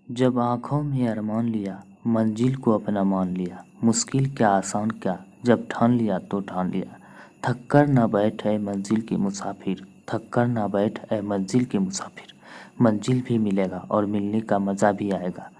जब आँखों में अरमान लिया, मंजिल को अपना मान लिया, मुश्किल क्या आसान क्या, जब ठान लिया तो ठान लिया। थक कर ना बैठ ऐ मंजिल के मुसाफिर, थक कर ना बैठ ऐ मंजिल के मुसाफिर, मंजिल भी मिलेगा और मिलने का मज़ा भी आएगा।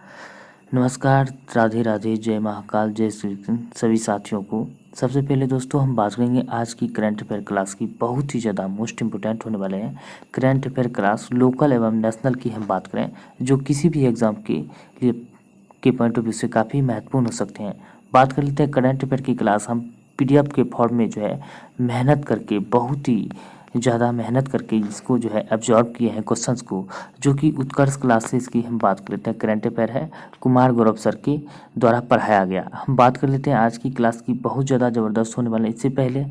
नमस्कार, राधे राधे, जय महाकाल, जय श्री कृष्ण सभी साथियों को। सबसे पहले दोस्तों हम बात करेंगे आज की करंट अफेयर क्लास की। बहुत ही ज़्यादा मोस्ट इम्पोर्टेंट होने वाले हैं करंट अफेयर क्लास। लोकल एवं नेशनल की हम बात करें जो किसी भी एग्ज़ाम के लिए के पॉइंट ऑफ व्यू से काफ़ी महत्वपूर्ण हो सकते हैं। बात कर लेते हैं करंट अफेयर की क्लास। हम पीडीएफ के फॉर्म में जो है मेहनत करके, बहुत ही ज़्यादा मेहनत करके इसको जो है एब्जॉर्ब किए हैं क्वेश्चंस को, जो कि उत्कर्ष क्लासेस की हम बात कर लेते हैं। करंट अफेयर है कुमार गौरव सर के द्वारा पढ़ाया गया। हम बात कर लेते हैं आज की क्लास की, बहुत ज़्यादा ज़बरदस्त होने वाले हैं। इससे पहले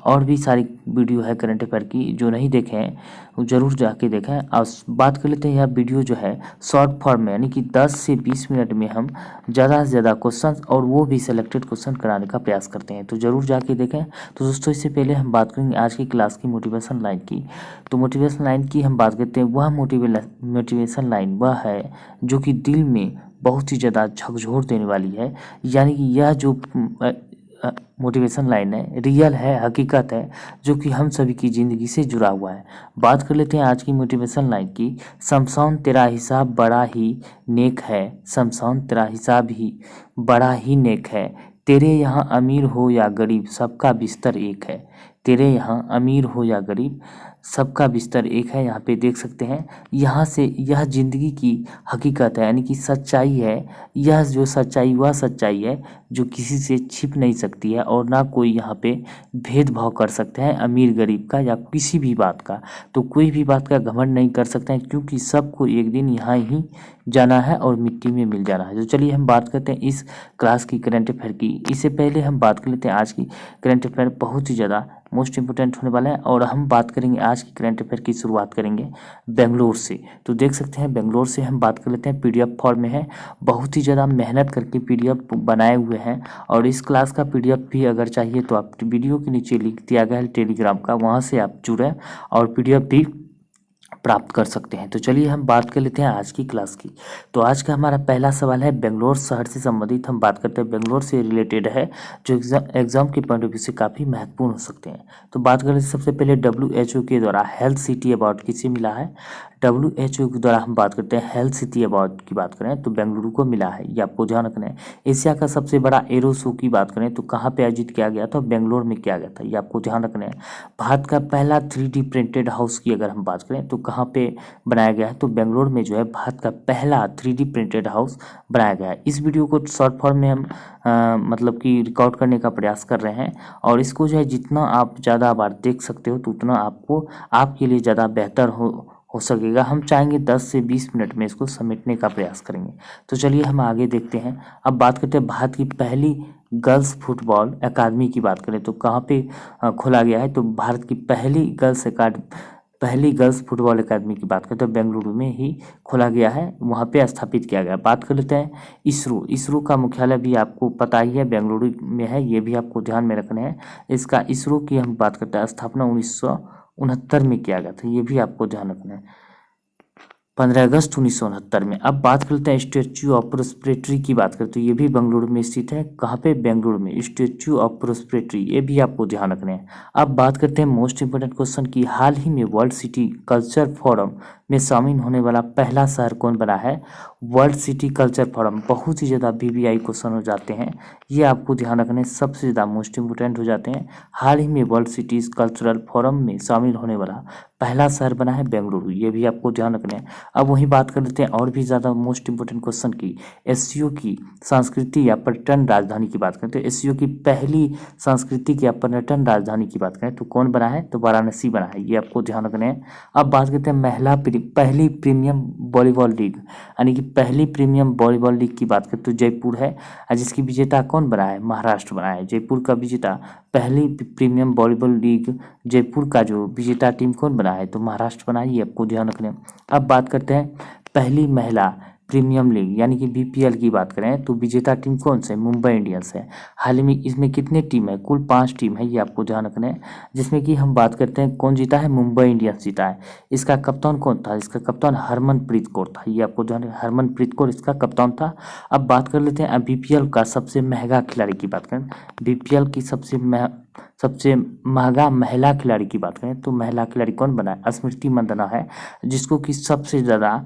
और भी सारी वीडियो है करंट अफेयर की, जो नहीं देखे हैं वो ज़रूर जाके देखें। और बात कर लेते हैं यह वीडियो जो है शॉर्ट फॉर्म में, यानी कि 10 से 20 मिनट में हम ज़्यादा से ज़्यादा क्वेश्चन और वो भी सिलेक्टेड क्वेश्चन कराने का प्रयास करते हैं, तो ज़रूर जाके देखें। तो दोस्तों इससे पहले हम बात करेंगे आज की क्लास की मोटिवेशन लाइन की। तो मोटिवेशन लाइन की हम बात करते हैं, वह मोटिवेशन लाइन वह है जो कि दिल में बहुत ही ज़्यादा झकझोर देने वाली है। यानी कि यह जो मोटिवेशन लाइन है रियल है, हकीकत है, जो कि हम सभी की ज़िंदगी से जुड़ा हुआ है। बात कर लेते हैं आज की मोटिवेशन लाइन की। शमशान तेरा हिसाब बड़ा ही नेक है, शमशान तेरा हिसाब ही बड़ा ही नेक है, तेरे यहाँ अमीर हो या गरीब सबका बिस्तर एक है, तेरे यहाँ अमीर हो या गरीब सबका बिस्तर एक है। यहाँ पे देख सकते हैं, यहाँ से यह ज़िंदगी की हकीकत है, यानी कि सच्चाई है। यह जो सच्चाई वह सच्चाई है जो किसी से छिप नहीं सकती है, और ना कोई यहाँ पे भेदभाव कर सकते हैं अमीर गरीब का या किसी भी बात का। तो कोई भी बात का घमंड नहीं कर सकते हैं, क्योंकि सबको एक दिन यहाँ ही जाना है और मिट्टी में मिल जाना है। तो चलिए हम बात करते हैं इस क्लास की करंट अफेयर की। इससे पहले हम बात कर लेते हैं आज की करंट अफेयर, बहुत ही ज़्यादा मोस्ट इंपोर्टेंट होने वाला है। और हम बात करेंगे आज की करंट अफेयर की, शुरुआत करेंगे बेंगलोर से। तो देख सकते हैं बेंगलोर से हम बात कर लेते हैं, पीडीएफ फॉर्म में है, बहुत ही ज़्यादा मेहनत करके पीडीएफ बनाए हुए हैं। और इस क्लास का पीडीएफ भी अगर चाहिए तो आप वीडियो के नीचे लिंक दिया गया है टेलीग्राम का, वहाँ से आप जुड़ें और पीडीएफ भी प्राप्त कर सकते हैं। तो चलिए हम बात कर लेते हैं आज की क्लास की। तो आज का हमारा पहला सवाल है बेंगलोर शहर से संबंधित। हम बात करते हैं बेंगलोर से रिलेटेड है, जो एग्जाम के पॉइंट ऑफ व्यू से काफ़ी महत्वपूर्ण हो सकते हैं। तो बात करें सबसे पहले WHO के द्वारा हेल्थ सिटी अवार्ड किसे मिला है। WHO के द्वारा हम बात करते हैं हेल्थ सिटी अवार्ड की बात करें तो बेंगलुरु को मिला है, ये आपको ध्यान रखना है। एशिया का सबसे बड़ा एरो शो की बात करें तो कहाँ पे आयोजित किया गया था, बेंगलोर में किया गया था, ये आपको ध्यान रखना है। भारत का पहला 3D प्रिंटेड हाउस की अगर हम बात करें तो कहाँ पे बनाया गया है, तो बेंगलोर में जो है भारत का पहला 3D प्रिंटेड हाउस बनाया गया है। इस वीडियो को शॉर्ट फॉर्म में हम मतलब कि रिकॉर्ड करने का प्रयास कर रहे हैं, और इसको जो है जितना आप ज़्यादा बार देख सकते हो तो उतना आपको आपके लिए ज़्यादा बेहतर हो सकेगा। हम चाहेंगे 10 से 20 मिनट में इसको समेटने का प्रयास करेंगे। तो चलिए हम आगे देखते हैं। अब बात करते हैं भारत की पहली गर्ल्स फुटबॉल अकादमी की बात करें तो कहाँ पे खोला गया है, तो भारत की पहली गर्ल्स फुटबॉल अकादमी की बात करें तो बेंगलुरु में ही खोला गया है, वहाँ पे स्थापित किया गया। बात कर लेते हैं इसरो का मुख्यालय भी आपको पता ही है बेंगलुरु में है, ये भी आपको ध्यान में रखना है। इसका इसरो की हम बात करते हैं स्थापना 1969 में किया गया था, ये भी आपको ध्यान रखना है, 15 अगस्त 1969 में। अब बात करते हैं स्टैच्यू ऑफ प्रोस्पेरिटी की बात करते हैं, ये भी बेंगलुरु में स्थित है। कहाँ पे, बेंगलुरु में, स्टैच्यू ऑफ प्रोस्पेरिटी, ये भी आपको ध्यान रखना है। अब बात करते हैं मोस्ट इंपोर्टेंट क्वेश्चन की, हाल ही में वर्ल्ड सिटी कल्चर फोरम में शामिल होने वाला पहला शहर कौन बना है। वर्ल्ड सिटी कल्चर फोरम, बहुत ही ज़्यादा VVI क्वेश्चन हो जाते हैं, ये आपको ध्यान रखने सबसे ज़्यादा मोस्ट इंपोर्टेंट हो जाते हैं। हाल ही में वर्ल्ड सिटीज़ कल्चरल फोरम में शामिल होने वाला पहला शहर बना है बेंगलुरु, ये भी आपको ध्यान रखना है। अब वहीं बात कर लेते हैं और भी ज़्यादा मोस्ट इंपोर्टेंट क्वेश्चन की, एससीओ की संस्कृति या पर्यटन राजधानी की बात करें तो एससीओ की पहली सांस्कृतिक या पर्यटन राजधानी की बात करें तो कौन बना है, तो वाराणसी बना है, ये आपको ध्यान रखना है। अब बात करते हैं पहली प्रीमियम वॉलीबॉल लीग, यानी कि पहली प्रीमियम वॉलीबॉल लीग की बात करें तो जयपुर है, और जिसकी विजेता कौन बना है, महाराष्ट्र बना है। जयपुर का विजेता पहली प्रीमियम वॉलीबॉल लीग, जयपुर का जो विजेता टीम कौन बना है, तो महाराष्ट्र बना है, ये आपको ध्यान रखना है। अब बात करते हैं पहली महिला प्रीमियम लीग यानी कि बीपीएल की बात करें तो विजेता टीम कौन सा है? मुंबई इंडियंस है। हाल ही में इसमें कितने टीम है? कुल 5 टीम है, ये आपको ध्यान रखना है। जिसमें कि हम बात करते हैं कौन जीता है? मुंबई इंडियंस जीता है। इसका कप्तान कौन था? इसका कप्तान हरमनप्रीत कौर था, ये आपको ध्यान रखना है, हरमनप्रीत कौर इसका कप्तान था। अब बात कर लेते हैं बीपीएल का सबसे महंगा खिलाड़ी की बात करें। बीपीएल की सबसे महंगा महिला खिलाड़ी की बात करें तो महिला खिलाड़ी कौन बना है? स्मृति मंदाना है, जिसको कि सबसे ज़्यादा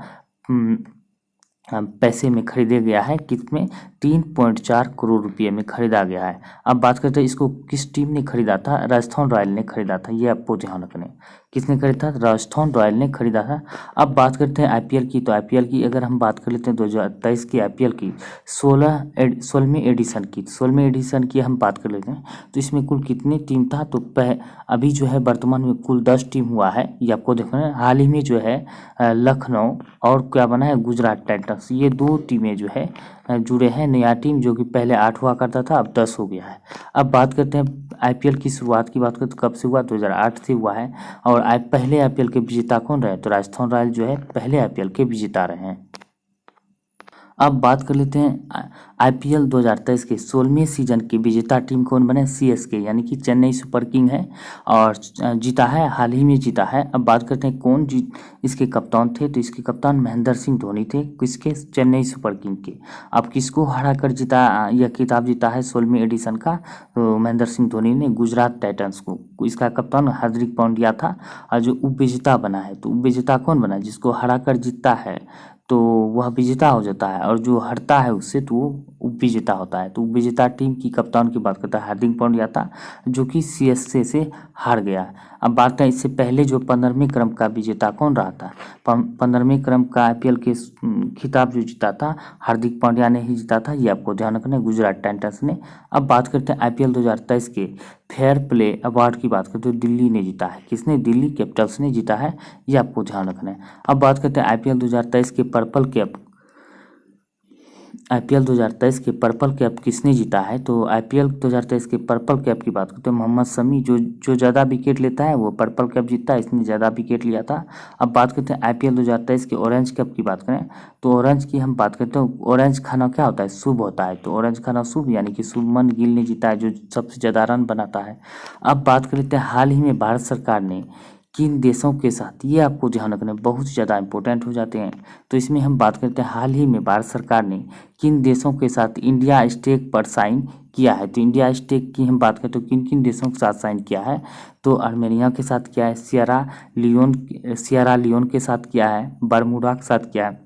पैसे में खरीदा गया है। कितने? 3.4 करोड़ रुपये में खरीदा गया है। अब बात करते हैं इसको किस टीम ने खरीदा था? राजस्थान रॉयल ने खरीदा था, ये आपको ध्यान रखना है। किसने खरीदा था? राजस्थान रॉयल ने खरीदा था। अब बात करते हैं आईपीएल की, तो आईपीएल की अगर हम बात कर लेते हैं 2023 की आईपीएल की 16वीं एडिशन की हम बात कर लेते हैं तो इसमें कुल कितनी टीम था? तो अभी जो है वर्तमान में कुल 10 टीम हुआ है, ये आपको देखना है। हाल ही में जो है लखनऊ और क्या बना है? गुजरात टाइटंस, ये 2 टीमें जो है जुड़े हैं। नया टीम जो कि पहले 8 हुआ करता था, अब 10 हो गया है। अब बात करते हैं आईपीएल की शुरुआत की बात करें तो कब से हुआ? 2008 से हुआ है। और पहले आईपीएल के विजेता कौन रहे? तो राजस्थान रॉयल जो है पहले आईपीएल के विजेता रहे हैं। अब बात कर लेते हैं आईपीएल 2023 के 16वें सीजन की विजेता टीम कौन बने? सीएसके यानी कि चेन्नई सुपर किंग है और जीता है, हाल ही में जीता है। अब बात करते हैं कौन इसके कप्तान थे? तो इसके कप्तान महेंद्र सिंह धोनी थे, किसके? चेन्नई सुपर किंग के। अब किसको हरा कर जीता यह खिताब जीता है 16वीं एडिशन का? तो महेंद्र सिंह धोनी ने गुजरात टाइटंस को। इसका कप्तान हार्दिक पांड्या था और जो उप विजेता बना है, तो उप विजेता कौन बना? जिसको हरा कर जीतता है तो वह विजेता हो जाता है और जो हारता है उससे तो वो उप विजेता होता है। तो उप विजेता टीम की कप्तान की बात करता है हार्दिक पांड्या था, जो कि सीएसके से हार गया। अब बात है इससे पहले जो 15वें क्रम का विजेता कौन रहा था? 15वें क्रम का आईपीएल के खिताब जो जीता था हार्दिक पांड्या ने ही जीता था, ये आपको ध्यान रखना है, गुजरात टाइटंस ने। अब बात करते हैं आईपीएल 2023 के फेयर प्ले अवार्ड की बात करते हैं तो दिल्ली ने जीता है। किसने? दिल्ली कैपिटल्स ने जीता है, ये आपको ध्यान रखना है। अब बात करते हैं आईपीएल 2023 के पर्पल कैप किसने जीता है? तो आईपीएल 2023 के पर्पल कैप की बात करते हैं मोहम्मद शमी, जो ज़्यादा विकेट लेता है वो पर्पल कैप जीतता है, इसने ज़्यादा विकेट लिया था। अब बात करते हैं आईपीएल 2023 के ऑरेंज कैप की बात करें तो ऑरेंज की हम बात करते हैं, ऑरेंज खाना क्या होता है? शुभ होता है, तो ऑरेंज खाना शुभ यानी कि शुभमन गिल ने जीता है, जो सबसे ज़्यादा रन बनाता है। अब बात कर लेते हैं हाल ही में भारत सरकार ने किन देशों के साथ, ये आपको ध्यान रखना है, बहुत ज़्यादा इंपॉर्टेंट हो जाते हैं। तो इसमें हम बात करते हैं हाल ही में भारत सरकार ने किन देशों के साथ इंडिया स्टेक पर साइन किया है। तो इंडिया स्टेक की हम बात करते हैं किन किन देशों के साथ साइन किया है? तो आर्मेनिया के साथ किया है, सियरा लियोन के साथ किया है, बरमूडा के साथ किया है,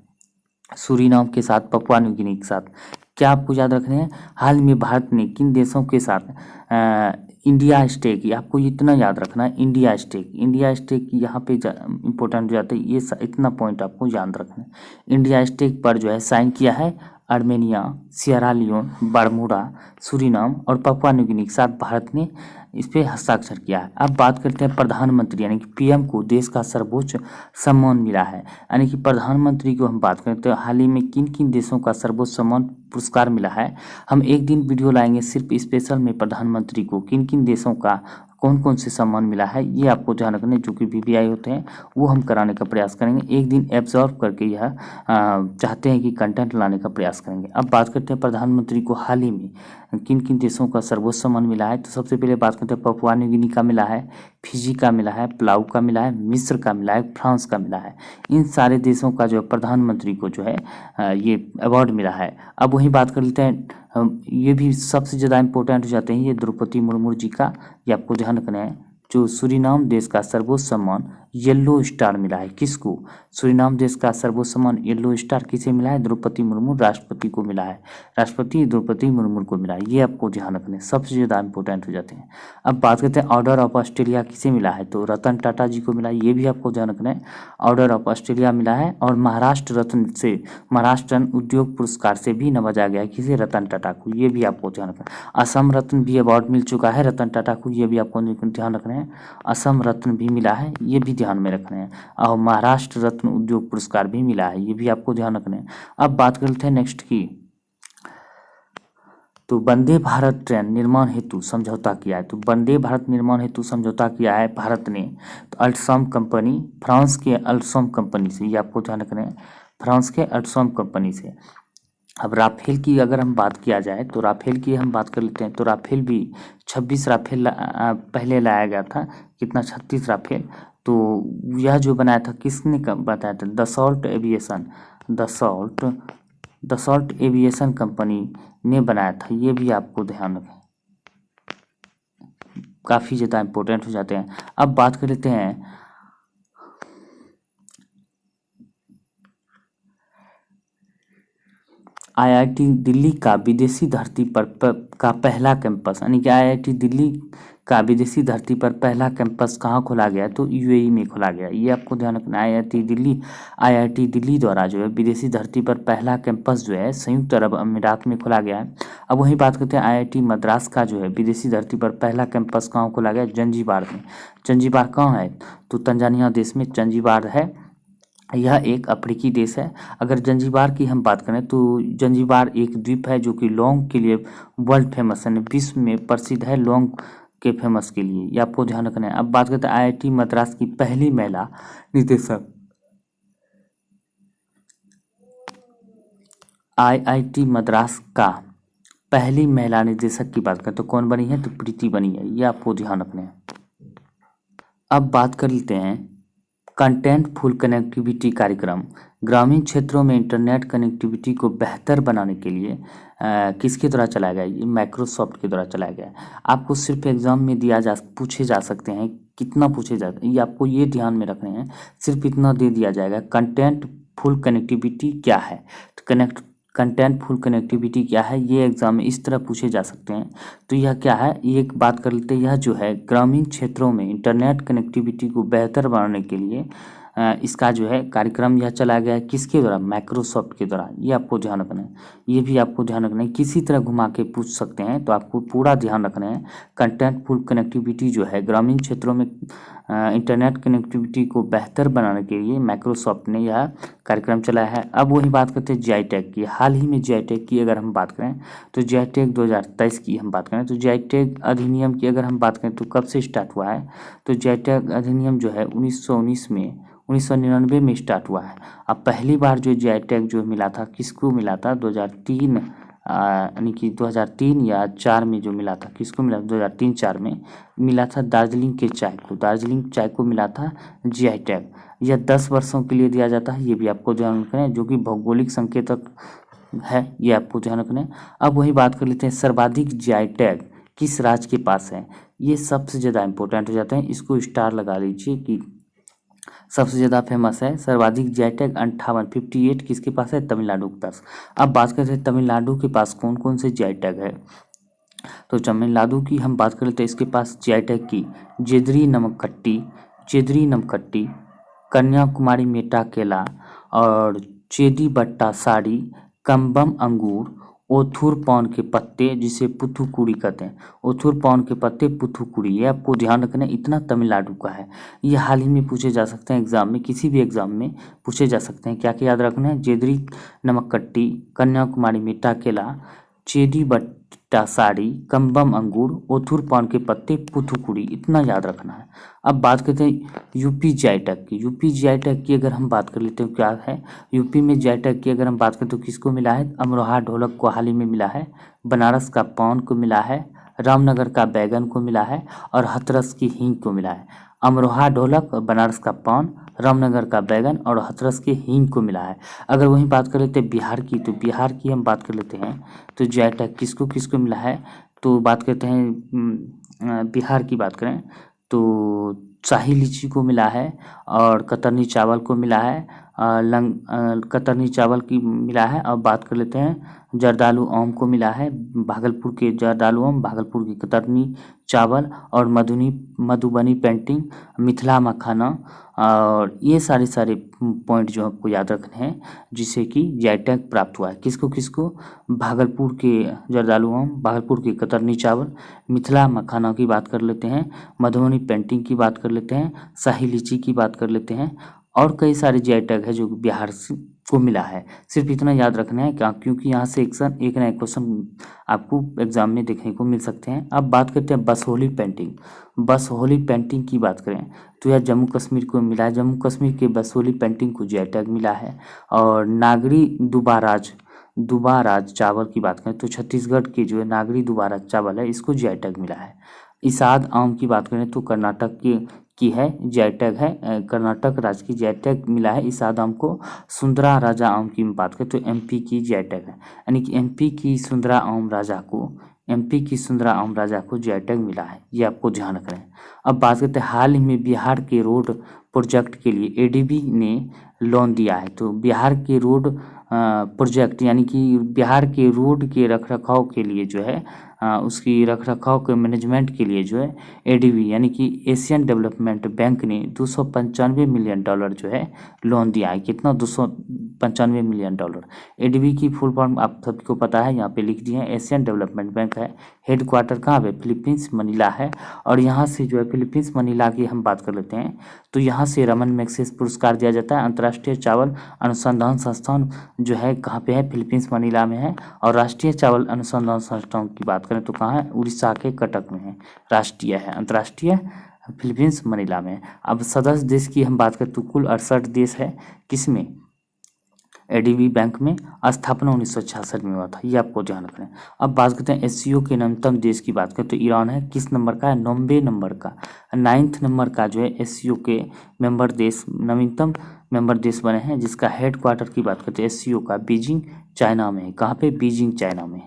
सूरीनाम के साथ, पपुआ न्यू गिनी के साथ। क्या आपको याद रखने हैं? हाल में भारत ने किन देशों के साथ इंडिया स्टेक, ये आपको इतना याद रखना है, इंडिया स्टेक यहाँ पे इंपॉर्टेंट हो जाता है, ये इतना पॉइंट आपको याद रखना है। इंडिया स्टेक पर जो है साइन किया है Armenia, Sierra Leone, Bermuda, Suriname और पपुआ न्यू गिनी के साथ भारत ने इस पे हस्ताक्षर किया है। अब बात करते हैं प्रधानमंत्री यानी कि पीएम को देश का सर्वोच्च सम्मान मिला है, यानी कि प्रधानमंत्री को हम बात करते हैं हाल ही में किन किन देशों का सर्वोच्च सम्मान पुरस्कार मिला है। हम एक दिन वीडियो लाएंगे सिर्फ स्पेशल में प्रधानमंत्री को किन किन देशों का कौन कौन से सम्मान मिला है, ये आपको ध्यान रखना है। जो कि वीवीआई होते हैं वो हम कराने का प्रयास करेंगे, एक दिन एब्जॉर्व करके यह चाहते हैं कि कंटेंट लाने का प्रयास करेंगे। अब बात करते हैं प्रधानमंत्री को हाल ही में किन किन देशों का सर्वोच्च सम्मान मिला है। तो सबसे पहले बात करते हैं पपुआ न्यू गिनी का मिला है, फिजी का मिला है, पलाऊ का मिला है, मिस्र का मिला है, फ्रांस का मिला है। इन सारे देशों का जो प्रधानमंत्री को जो है ये अवार्ड मिला है। अब वही बात कर लेते हैं ये भी सबसे ज़्यादा इंपॉर्टेंट हो जाते हैं, ये द्रौपदी मुर्मू जी का, ये आपको ध्यान रखना है। जो सूरीनाम देश का सर्वोच्च सम्मान येलो स्टार मिला है, किसको? सूरीनाम देश का सर्वोच्च सम्मान येलो स्टार किसे मिला है? द्रौपदी मुर्मू, राष्ट्रपति को मिला है, राष्ट्रपति द्रौपदी मुर्मू को मिला है, ये आपको ध्यान रखना है, सबसे ज़्यादा इंपॉर्टेंट हो जाते हैं। अब बात करते हैं ऑर्डर ऑफ ऑस्ट्रेलिया किसे मिला है? तो रतन टाटा जी को मिला है, ये भी आपको ध्यान रखना है। ऑर्डर ऑफ ऑस्ट्रेलिया मिला है और महाराष्ट्र रत्न से, महाराष्ट्र उद्योग पुरस्कार से भी नवाजा गया है, किसे? रतन टाटा को, ये भी आपको ध्यान रखना है। असम रत्न भी अवार्ड मिल चुका है रतन टाटा को, ये भी आपको ध्यान रखना है। असम रत्न भी मिला है, ये भी ध्यान में रखना है। और महाराष्ट्र रत्न उद्योग पुरस्कार भी मिला है, ये भी आपको ध्यान रखना है। अब बात करते हैं नेक्स्ट की, तो वंदे भारत ट्रेन निर्माण हेतु समझौता किया है। तो वंदे भारत निर्माण हेतु समझौता किया है भारत ने, तो अल्ट्रासॉम कंपनी, फ्रांस के अल्ट्रासॉम कंपनी से, ये आपको ध्यान रखना है। फ्रांस के अल्सोम कंपनी से। अब राफेल की अगर हम बात किया जाए तो राफेल की हम बात कर लेते हैं, तो राफेल भी 26 राफेल पहले लाया गया था। कितना? 36 राफेल। तो यह जो बनाया था किसने बताया था? Dassault aviation, Dassault aviation company ने बनाया था। ये भी आपको ध्यान रखें, काफ़ी ज़्यादा इम्पोर्टेंट हो जाते हैं। अब बात कर लेते हैं आईआईटी दिल्ली का विदेशी धरती पर का पहला कैंपस, यानी कि आईआईटी दिल्ली का विदेशी धरती पर पहला कैंपस कहाँ खोला गया? तो यूएई में खोला गया। ये आपको ध्यान रखना है। आईआईटी दिल्ली द्वारा जो है विदेशी धरती पर पहला कैंपस जो है संयुक्त अरब अमीरात में खोला गया है। अब वही बात करते हैं आईआईटी मद्रास का जो है विदेशी धरती पर पहला कैंपस कहाँ खोला गया? जंजीबार में। जंजीबार कहाँ है? तो तंजानिया देश में जंजीबार है। यह एक अफ्रीकी देश है। अगर जंजीबार की हम बात करें तो जंजीबार एक द्वीप है जो कि लौंग के लिए वर्ल्ड फेमस है, विश्व में प्रसिद्ध है लौंग के फेमस के लिए। ये आपको ध्यान रखना है। अब बात करते हैं आईआईटी मद्रास की पहली महिला निदेशक। आईआईटी मद्रास का पहली महिला निदेशक की बात करें तो कौन बनी है? तो प्रीति बनी है। ये आपको ध्यान रखना है। अब बात कर लेते हैं कंटेंट फुल कनेक्टिविटी कार्यक्रम। ग्रामीण क्षेत्रों में इंटरनेट कनेक्टिविटी को बेहतर बनाने के लिए किसके द्वारा चलाया गया? ये माइक्रोसॉफ्ट के द्वारा चलाया गया है। आपको सिर्फ एग्जाम में पूछे जा सकते हैं। कितना पूछे जाते हैं ये आपको ये ध्यान में रखने हैं। सिर्फ इतना दे दिया जाएगा, कंटेंट फुल कनेक्टिविटी क्या है? तो कंटेंट फुल कनेक्टिविटी क्या है, ये एग्जाम में इस तरह पूछे जा सकते हैं। तो यह क्या है, एक बात कर लेते हैं। यह जो है ग्रामीण क्षेत्रों में इंटरनेट कनेक्टिविटी को बेहतर बनाने के लिए इसका जो है कार्यक्रम यह चलाया गया है। किसके द्वारा? माइक्रोसॉफ्ट के द्वारा। ये आपको ध्यान रखना है। ये भी आपको ध्यान रखना है। किसी तरह घुमा के पूछ सकते हैं, तो आपको पूरा ध्यान रखना है। कंटेंट फुल कनेक्टिविटी जो है ग्रामीण क्षेत्रों में इंटरनेट कनेक्टिविटी को बेहतर बनाने के लिए माइक्रोसॉफ्ट ने यह कार्यक्रम चलाया है। अब वही बात करते हैं जीआई टैग की। हाल ही में जीआई टैग की अगर हम बात करें तो जीआई टैग 2023 की हम बात करें तो जीआई टैग अधिनियम की अगर हम बात करें तो कब से स्टार्ट हुआ है? तो जीआई टैग अधिनियम जो है 1999 में स्टार्ट हुआ है। अब पहली बार जो जीआई टैग जो मिला था किसको मिला था? 2003 यानी कि 2003 या 4 में जो मिला था। किसको मिला? 2003-4 में मिला था दार्जिलिंग के चाय को। दार्जिलिंग चाय को मिला था जीआई टैग। यह 10 वर्षों के लिए दिया जाता है। ये भी आपको ध्यान रखना है, जो कि भौगोलिक संकेतक है। ये आपको ध्यान रखना है। अब वही बात कर लेते हैं सर्वाधिक जीआई टैग किस राज्य के पास है? ये सबसे ज़्यादा इंपॉर्टेंट हो जाते हैं। इसको स्टार लगा लीजिए कि सबसे ज़्यादा फेमस है। सर्वाधिक जीआई टैग 58 किसके पास है? तमिलनाडु के पास। अब बात करते हैं तमिलनाडु के पास कौन कौन से जीआई टैग है। तो तमिलनाडु की हम बात कर लेते हैं। इसके पास जीआई टैग की जेदरी नमकट्टी, कन्याकुमारी मेटा केला और चेदी बट्टा साड़ी, कम्बम अंगूर, ओथुर पान के पत्ते जिसे पुथुकुड़ी कहते हैं। ओथुर पान के पत्ते पुथुकुड़ी, ये आपको ध्यान रखना है। इतना तमिलनाडु का है। ये हाल ही में पूछे जा सकते हैं एग्जाम में, किसी भी एग्जाम में पूछे जा सकते हैं। क्या क्या याद रखना है? जेदरी नमकट्टी, कन्याकुमारी मेटा केला, चेदी बट्टा साड़ी, कम्बम अंगूर, ओथुर पान के पत्ते, पुथुकुड़ी, इतना याद रखना है। अब बात करते हैं यूपी जीआई टैग की। यूपी जीआई टैग की अगर हम बात कर लेते हैं क्या है यूपी में जीआई टैग की अगर हम बात करें तो किसको मिला है? अमरोहा ढोलक को हाल ही में मिला है, बनारस का पान को मिला है, रामनगर का बैगन को मिला है और हाथरस की हींग को मिला है। अमरोहा ढोलक, बनारस का पान, रामनगर का बैगन और हाथरस के हींग को मिला है। अगर वहीं बात कर लेते हैं बिहार की, तो बिहार की हम बात कर लेते हैं तो जीआई टैग किसको किसको मिला है? तो बात करते हैं बिहार की बात करें तो शाही लीची को मिला है और कतरनी चावल को मिला है। कतरनी चावल की मिला है। अब बात कर लेते हैं जर्दालू आम को मिला है। भागलपुर के जर्दालू आम, भागलपुर की कतरनी चावल और मधुबनी पेंटिंग, मिथिला मखाना। और ये सारे पॉइंट जो आपको याद रखने हैं जिससे कि जीआई टैग प्राप्त हुआ है। किसको किसको? भागलपुर के जर्दालू आम, भागलपुर के कतरनी चावल, मिथिला मखाना की बात कर लेते हैं, मधुबनी पेंटिंग की बात कर लेते हैं, शाही लीची की बात कर लेते हैं और कई सारे जीआई टैग है जो बिहार को मिला है। सिर्फ इतना याद रखना है क्या, क्योंकि यहाँ से एक ना एक क्वेश्चन आपको एग्जाम में देखने को मिल सकते हैं। अब बात करते हैं बसोहली पेंटिंग। बसोहली पेंटिंग की बात करें तो यह जम्मू कश्मीर को मिला है। जम्मू कश्मीर के बसोहली पेंटिंग को जीआई टैग मिला है। और नागरी दुबाराज चावल की बात करें तो छत्तीसगढ़ की जो है नागरी दुबाराज चावल है, इसको जीआई टैग मिला है। इसाद आम की बात करें तो कर्नाटक की है, जीआई टैग है, कर्नाटक राज्य की जीआई टैग मिला है इसाद आम को। सुंदरा राजा आम की बात करें तो एमपी की जीआई टैग है, यानी कि एमपी की सुंदरा आम राजा को जीआई टैग मिला है, ये आपको ध्यान रखना है। अब बात करते हैं हाल ही में बिहार के रोड प्रोजेक्ट के लिए एडीबी ने लोन दिया है। तो बिहार के रोड प्रोजेक्ट यानी कि बिहार के रोड के रखरखाव के लिए जो है उसकी रखरखाव के मैनेजमेंट के लिए जो है एडीबी यानी कि एशियन डेवलपमेंट बैंक ने $295 मिलियन जो है लोन दिया है। कितना? $295 मिलियन। एडीबी की फुल फॉर्म आप सबको पता है, यहाँ पे लिख दिए हैं, एशियन डेवलपमेंट बैंक है। हेडक्वार्टर कहाँ पे? फिलीपींस मनीला है। और यहाँ से जो है फिलीपींस मनीला की हम बात कर लेते हैं तो यहाँ से रमन मैग्सेसे पुरस्कार दिया जाता है। अंतर्राष्ट्रीय चावल अनुसंधान संस्थान जो है कहाँ पे है? फिलीपींस मनीला में है। और राष्ट्रीय चावल अनुसंधान संस्थान की बात करें तो कहाँ है? उड़ीसा के कटक में है। राष्ट्रीय है, अंतर्राष्ट्रीय फिलीपींस मनीला में। अब सदस्य देश की हम बात करें तो कुल 68 देश है। किसमें? एडीबी बैंक में। स्थापना 1966 में हुआ था, ये आपको ध्यान रखना है। अब बात करते हैं एससीओ के नवीनतम देश की बात करें तो ईरान है। किस नंबर का है? 90 नंबर का, 9th नंबर का जो है एससीओ के मेंबर देश, नवीनतम मेंबर देश बने हैं। जिसका हेडक्वार्टर की बात करते हैं एससीओ का बीजिंग चाइना में है। कहाँ पे? बीजिंग चाइना में।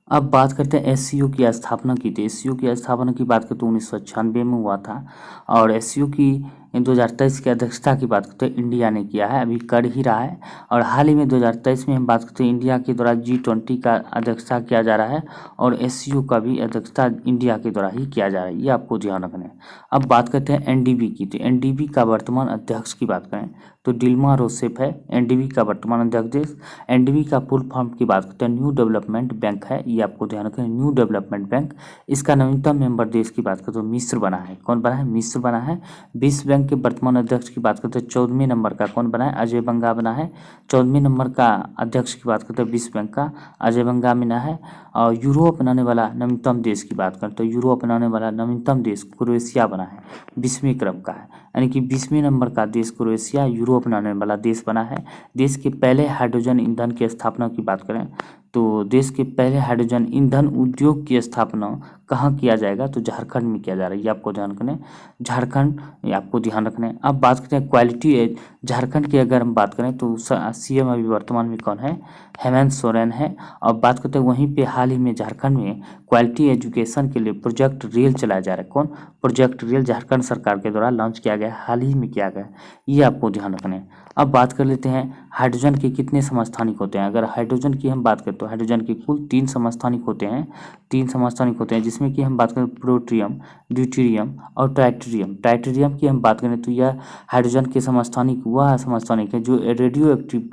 अब बात करते हैं एससीओ की स्थापना की थी। एससीओ की स्थापना की बात करें तो 1996 में हुआ था। और एससीओ की 2023 की अध्यक्षता की बात करते हैं इंडिया ने किया है, अभी कर ही रहा है। और हाल ही में 2023 में हम बात करते हैं इंडिया के द्वारा G20 का अध्यक्षता किया जा रहा है। और एससीओ का भी अध्यक्षता इंडिया के द्वारा ही किया जा रहा है, ये आपको ध्यान रखना है। अब बात करते हैं एनडीबी की। तो एनडीबी का वर्तमान अध्यक्ष की बात करें तो दिल्मा रोसेफ है, एनडीबी का वर्तमान अध्यक्ष। एनडीबी का फुल फॉर्म की बात करते हैं न्यू डेवलपमेंट बैंक है, ये आपको ध्यान रखना है, न्यू डेवलपमेंट बैंक। इसका नवीनतम मेंबर देश की बात करें तो मिस्र बना है। कौन बना है? मिस्र बना है। विश्व बैंक के वर्तमान अध्यक्ष की बात करते हैं 14वें नंबर का कौन बना है? अजय बंगा बना है। 14वें नंबर का अध्यक्ष की बात करते हैं विश्व बैंक का अजय बंगा बना है। और यूरो अपनाने वाला नवीनतम देश की बात करें तो यूरो अपनाने वाला नवीनतम देश क्रोएशिया बना है, 20वें क्रम का है, यानी कि 20वें नंबर का देश क्रोएशिया यूरो अपनाने वाला देश बना है। देश के पहले हाइड्रोजन ईंधन की स्थापना की बात करें तो देश के पहले हाइड्रोजन ईंधन उद्योग की स्थापना कहाँ किया जाएगा? तो झारखंड में किया जा रहा है, ये आपको ध्यान रखना है, झारखंड, ये आपको ध्यान रखना है। अब बात करते हैं क्वालिटी एज। झारखंड की अगर हम बात करें तो सीएम अभी वर्तमान में कौन है? हेमंत सोरेन है। और बात करते हैं वहीं पे हाल ही में झारखंड में क्वालिटी एजुकेशन के लिए प्रोजेक्ट रेल चलाया जा रहा है। कौन? प्रोजेक्ट रेल झारखंड सरकार के द्वारा लॉन्च किया गया, हाल ही में किया गया, ये आपको ध्यान रखना है। अब बात कर लेते हैं हाइड्रोजन के कितने समस्थानिक होते हैं। अगर हाइड्रोजन की हम बात करें तो हाइड्रोजन के कुल 3 समस्थानिक होते हैं, 3 समस्थानिक होते हैं, जिसमें कि हम बात करें प्लूटोनियम, ड्यूटेरियम और ट्राइटेरियम। ट्राइटेरियम की हम बात करें तो यह हाइड्रोजन के समस्थानिक वह समस्थानिक है जो रेडियो एक्टिव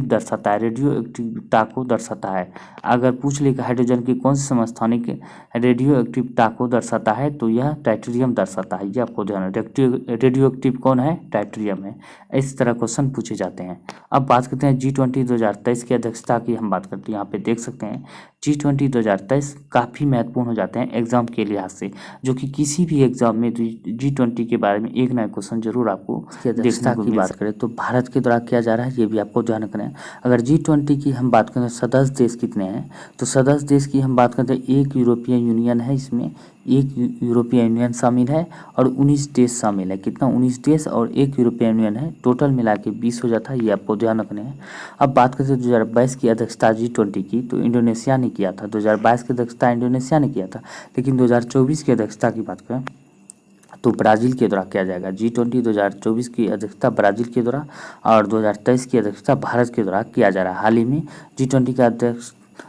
दर्शाता है, रेडियो एक्टिविता को दर्शाता है। अगर पूछ ले कि हाइड्रोजन की कौन सी समस्थानिक रेडियो एक्टिविता को दर्शाता है तो यह ट्राइटेरियम दर्शाता है, ये आपको ध्यान रखना। रेडियो एक्टिव कौन है? ट्राइटेरियम है। इस तरह क्वेश्चन पूछे जाते हैं। अब बात करते हैं G20 2023 की अध्यक्षता की हम बात करते हैं। यहाँ पे देख सकते हैं G20 2023 काफ़ी महत्वपूर्ण हो जाते हैं एग्जाम के लिहाज से, जो कि किसी भी एग्जाम में G20 के बारे में एक नया क्वेश्चन जरूर आपको देखने को बात करें तो भारत के द्वारा किया जा रहा है, ये भी आपको ध्यान रखना है। अगर G20 की हम बात करें सदस्य देश कितने हैं तो सदस्य देश की हम बात करते हैं एक यूरोपियन यूनियन है, इसमें एक यूरोपियन यूनियन शामिल है और 19 देश शामिल है। कितना? 19 देश और एक यूरोपियन यूनियन है, टोटल मिला के 20 हो जाता है, ये आपको ध्यान रखने हैं। अब बात करते हैं 2022 की अध्यक्षता G20 की तो इंडोनेशिया ने किया था। 2022 की अध्यक्षता इंडोनेशिया ने किया था, लेकिन 2024 की अध्यक्षता की बात करें तो ब्राज़ील के द्वारा किया जाएगा। G20 2024 की अध्यक्षता ब्राज़ील के द्वारा और 2023 की अध्यक्षता भारत के द्वारा किया जा रहा है। हाल ही में G20 का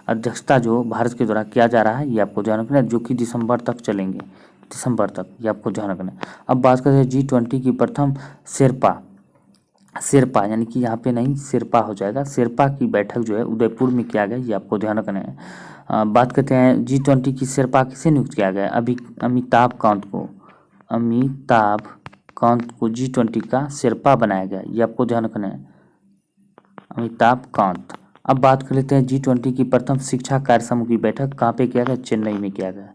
अध्यक्षता जो भारत के द्वारा किया जा रहा है, ये आपको ध्यान रखना है, जो कि दिसंबर तक चलेंगे, दिसंबर तक, ये आपको ध्यान रखना है। अब बात करते हैं G20 की प्रथम शेरपा यानी कि यहाँ पे नहीं शेरपा हो जाएगा, शेरपा की बैठक जो है उदयपुर में किया गया, ये आपको ध्यान रखना है। बात करते हैं G20 की शेरपा किसे नियुक्त किया गया? अमिताभ कांत को G20 का शेरपा बनाया गया, ये आपको ध्यान रखना है, अमिताभ कांत। अब बात कर लेते हैं G20 की प्रथम शिक्षा कार्य समूह की बैठक कहाँ पे किया गया, चेन्नई में किया गया।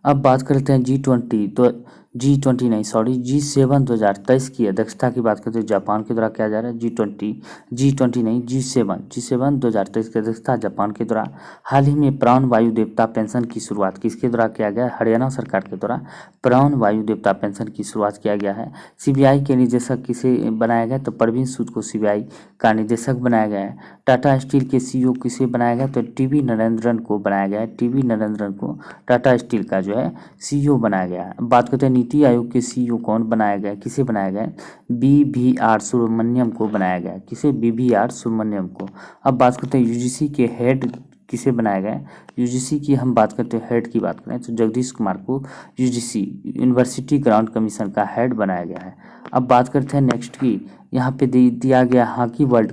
अब बात करते हैं G20 तो G20 नहीं सॉरी G7 2023 की अध्यक्षता की बात करते हैं जापान के द्वारा किया जा रहा है। G20 नहीं G7 2023 की अध्यक्षता जापान के द्वारा। हाल ही में प्राण वायु देवता पेंशन की शुरुआत किसके द्वारा किया गया है, हरियाणा सरकार के द्वारा प्राण वायु देवता पेंशन की शुरुआत किया गया है। सीबीआई के निदेशक किसे बनाया गया, तो परवीन सूद को सीबीआई का निदेशक बनाया गया है। टाटा स्टील के सीईओ किसे बनाया गया, तो टीवी नरेंद्रन को बनाया गया है। टीवी नरेंद्रन को टाटा स्टील का जो है सीईओ बनाया गया है। बात करते हैं नीति आयोग के सीईओ कौन बनाया गया, किसे बनाया गया, BVR सुब्रमण्यम को बनाया गया, किसे, BVR सुब्रमण्यम को। अब बात करते हैं यूजीसी के हेड किसे बनाया गया, यूजीसी की हम बात करते हैं हेड की बात करें तो जगदीश कुमार को यूजीसी यूनिवर्सिटी ग्रांट कमीशन का हेड बनाया गया है। अब बात करते हैं नेक्स्ट की, यहाँ पे दिया गया हॉकी वर्ल्ड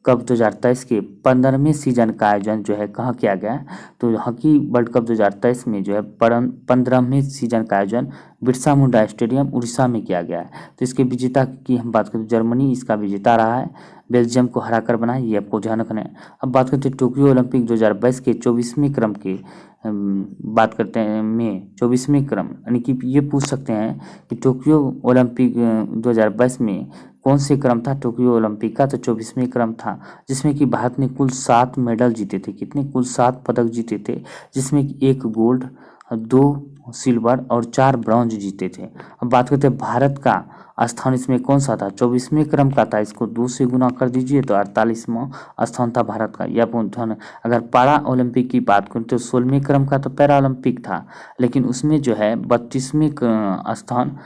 कप 2023 के 15वें सीजन का आयोजन जो है कहाँ किया गया है, तो हॉकी वर्ल्ड कप 2023 में जो है 15वें सीजन का आयोजन बिरसा मुंडा स्टेडियम उड़ीसा में किया गया है। तो इसके विजेता की हम बात करें, जर्मनी इसका विजेता रहा है, बेल्जियम को हराकर बना, ये आपको ध्यान रखना है। अब बात करते हैं टोक्यो ओलंपिक 2022 के 24वें क्रम के बात करते हैं में 24वें क्रम, यानी कि ये पूछ सकते हैं कि टोक्यो ओलंपिक 2022 में कौन से क्रम था टोक्यो ओलंपिक का, तो 24वें क्रम था, जिसमें कि भारत ने कुल 7 मेडल जीते थे। कितने, कुल 7 पदक जीते थे, जिसमें कि 1 गोल्ड, 2 सिल्वर और 4 ब्रॉन्ज जीते थे। अब बात करते हैं भारत का स्थान इसमें कौन सा था, 24वें क्रम का था, इसको 2 से गुना कर दीजिए तो 48वां स्थान था भारत का। यह ध्यान। अगर पैरा ओलंपिक की बात करें तो 16वें क्रम का तो पैरा ओलंपिक था, लेकिन उसमें जो है 32वें स्थान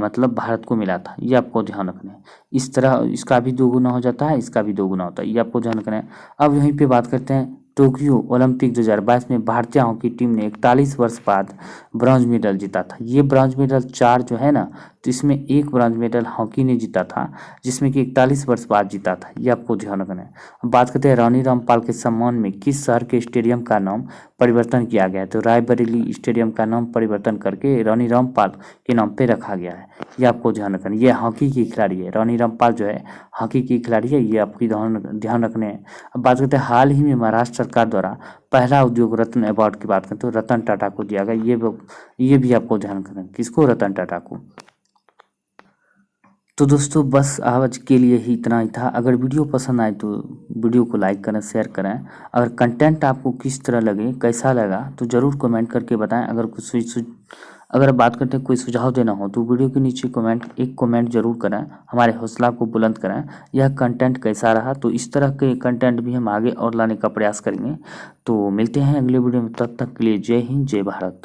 मतलब भारत को मिला था, ये आपको ध्यान रखना है। इस तरह इसका भी 2 गुना हो जाता है, इसका भी 2 गुना होता है, ये आपको ध्यान रखना है। अब यहीं पे बात करते हैं टोक्यो ओलंपिक 2022 में भारतीय हॉकी टीम ने 41 वर्ष बाद ब्रॉन्ज मेडल जीता था। ये ब्रॉन्ज मेडल 4 जो है ना, तो इसमें 1 ब्रॉन्ज मेडल हॉकी ने जीता था, जिसमें कि 41 वर्ष बाद जीता था, ये आपको ध्यान रखना है। अब बात करते हैं रानी रामपाल के सम्मान में किस शहर के स्टेडियम का नाम परिवर्तन किया गया है, तो रायबरेली स्टेडियम का नाम परिवर्तन करके रानी रामपाल के नाम पे रखा गया है, ये आपको ध्यान रखना है। ये हॉकी की खिलाड़ी है, रानी रामपाल जो है हॉकी की खिलाड़ी है, ये आपकी ध्यान रखने हैं। अब बात करते हैं हाल ही में महाराष्ट्र सरकार द्वारा पहला उद्योग रत्न अवार्ड की बात करें तो रतन टाटा को दिया गया, ये भी आपको ध्यान रखना है, किसको, रतन टाटा को। तो दोस्तों बस आज के लिए ही इतना ही था। अगर वीडियो पसंद आए तो वीडियो को लाइक करें, शेयर करें। अगर कंटेंट आपको किस तरह लगे, कैसा लगा, तो ज़रूर कमेंट करके बताएं। अगर बात करते हैं कोई सुझाव देना हो तो वीडियो के नीचे एक कमेंट जरूर करें, हमारे हौसला को बुलंद करें। यह कंटेंट कैसा रहा, तो इस तरह के कंटेंट भी हम आगे और लाने का प्रयास करेंगे। तो मिलते हैं अगले वीडियो में, तब तक के लिए जय हिंद, जय भारत।